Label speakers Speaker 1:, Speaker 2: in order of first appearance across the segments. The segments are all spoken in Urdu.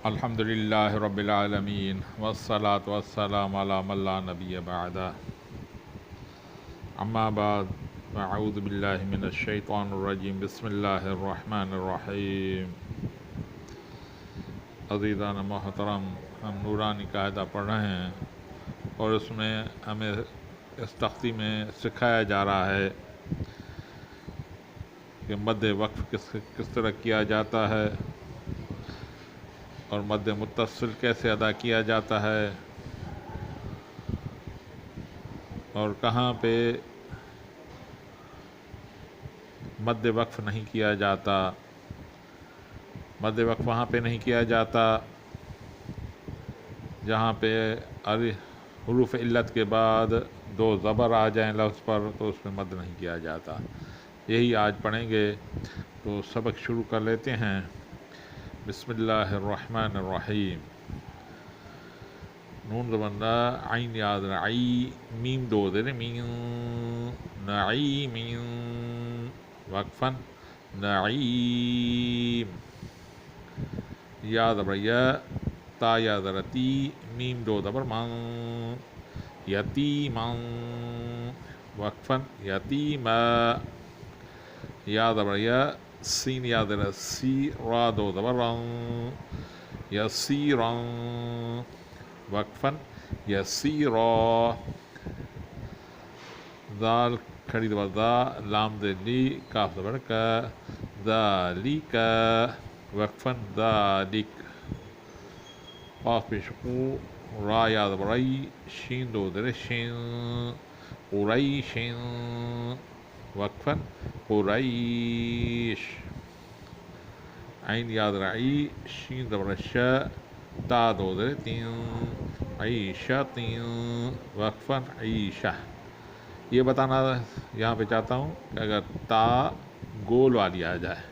Speaker 1: الحمد للہ رب العالمین والصلاة والسلام علی من لا نبی بعدہ اما بعد اعوذ باللہ من الشیطان الرجیم بسم اللہ الرحمن الرحیم عزیزان محترم، ہم نورانی قاعدہ پڑھ رہے ہیں اور اس میں ہمیں اس تختی میں سکھایا جا رہا ہے کہ مد وقف کس طرح کیا جاتا ہے اور مد متصل کیسے ادا کیا جاتا ہے اور کہاں پہ مد وقف نہیں کیا جاتا۔ مد وقف وہاں پہ نہیں کیا جاتا جہاں پہ حروف علت کے بعد دو زبر آ جائیں لفظ پر، تو اس میں مد نہیں کیا جاتا۔ یہی آج پڑھیں گے، تو سبق شروع کر لیتے ہیں۔ بسم اللہ الرحمن الرحیم۔ نون زبر عین یاد عی، میم دو زیر مین، نعیم وقفاً نعیم، یا زبر یا، تا یا زبر تی، میم دو زبر من، یتیما وقفاً یتیما، یا زبر یا، سین یا زبر سی، را دو زبر رن، یسیرا وقفاً یسیرا، ذال کھڑی زبر ذا، لام زیر لی، کاف زبر کا، ذالک وقفاً ذالک، قاف پیش قو، را یا زبر ری، شین دو زیر شین، قریش وقفاً قریش، عین یا زبر عی، شین زبر شا، تا دو زیر تین، عیشۃ وقفاً عیشہ۔ یہ بتانا یہاں پہ چاہتا ہوں کہ اگر تا گول والی آ جائے،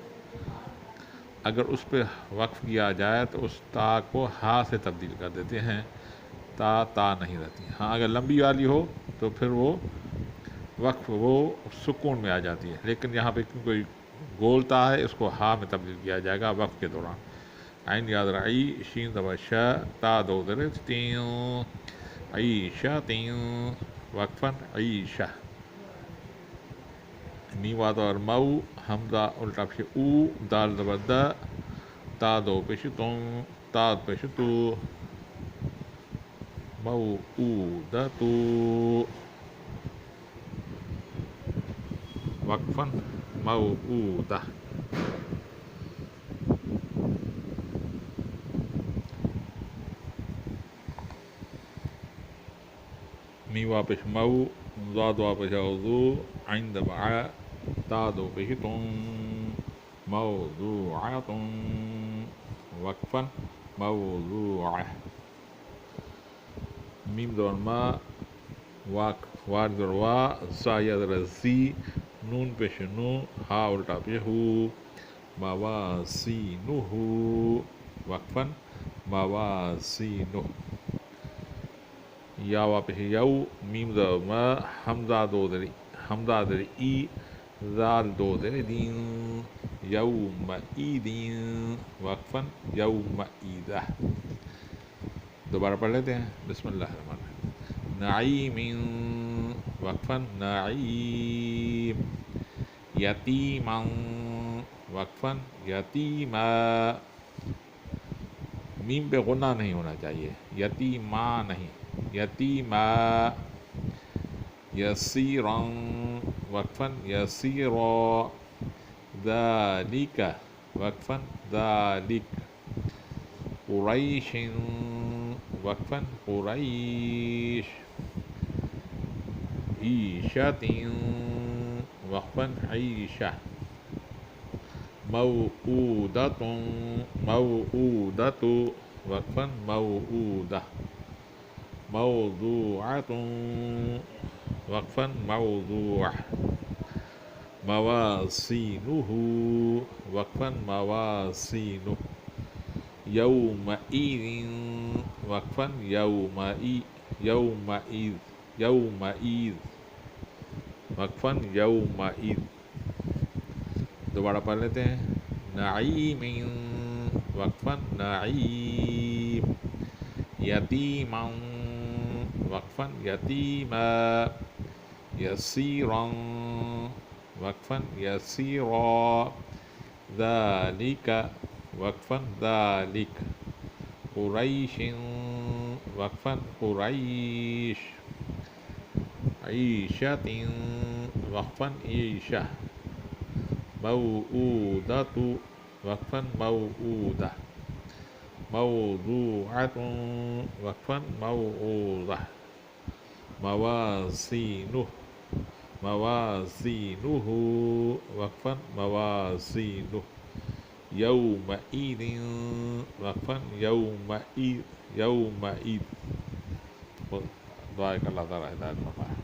Speaker 1: اگر اس پہ وقف کیا جائے تو اس تا کو ہا سے تبدیل کر دیتے ہیں، تا نہیں رہتی۔ ہاں اگر لمبی والی ہو تو پھر وہ وقف وہ سکون میں آ جاتی ہے، لیکن یہاں پہ کوئی گول تا ہے، اس کو ہا میں تبدیل کیا جائے گا وقف کے دوران۔ عین یاد رعی، شین زبر شا، تا دو زیر تین، عیشۃ وقفاً عیشہ، میم واضح اور مئو، حمزہ الٹا پیش او، دال زبر دا، تا دو پیش تم، تا پیش تو، موعودۃ وقفاً موعودہ، میم وا پیش مئو، ضاد وا پیش وضو، عین دبع، تا دو پیش تم، موضوعۃ وقفاً موضوعہ، میم زبر ما، وار زبر وا، زا یا زبر زی، نون پیش نو، ہا الٹا پیش ہو، موازینہ وقفاً موازینہ، یا وا پیش یو، میم زبر ما، حمزہ زیر ای، زال دو زیر دین، یومئذ وقفاً یومئذہ۔ دوبارہ پڑھ لیتے ہیں۔ بسم اللہ الرحمن الرحیم۔ نعیم وقفاً نعیم، یتیما وقفاً یتیما، میم پہ غنہ نہیں ہونا چاہیے، یتیما نہیں، یتیما، یسیرا وقفاً یسیرا، ذالک وقفاً ذالک، قریش وقفاً قریش، عیشۃ وقفاً عیشہ، موعودۃ موعودۃ وقفاً موعودہ، موضوعۃ وقفاً موضوعہ، موازینہ وقفاً موازینہ، یومئذ وقفاً یومئذ وقفاً یومئذ۔ دوبارہ پڑھ لیتے ہیں۔ نعیم وقفا نعيم يتيما وقفا يتيما يسيرا وقفا يسيرا ذلك وقفا ذلك قريش وقفا قريش عيشة وقفا عيشة موؤودة وقفا موؤودة موضوعة وقفا موعوظة موازينه موازينه وقفا موازينه يومئذ وقفا يومئذ يومئذ. دعا کہ اللہ تعالیٰ ہدایت فرمائے.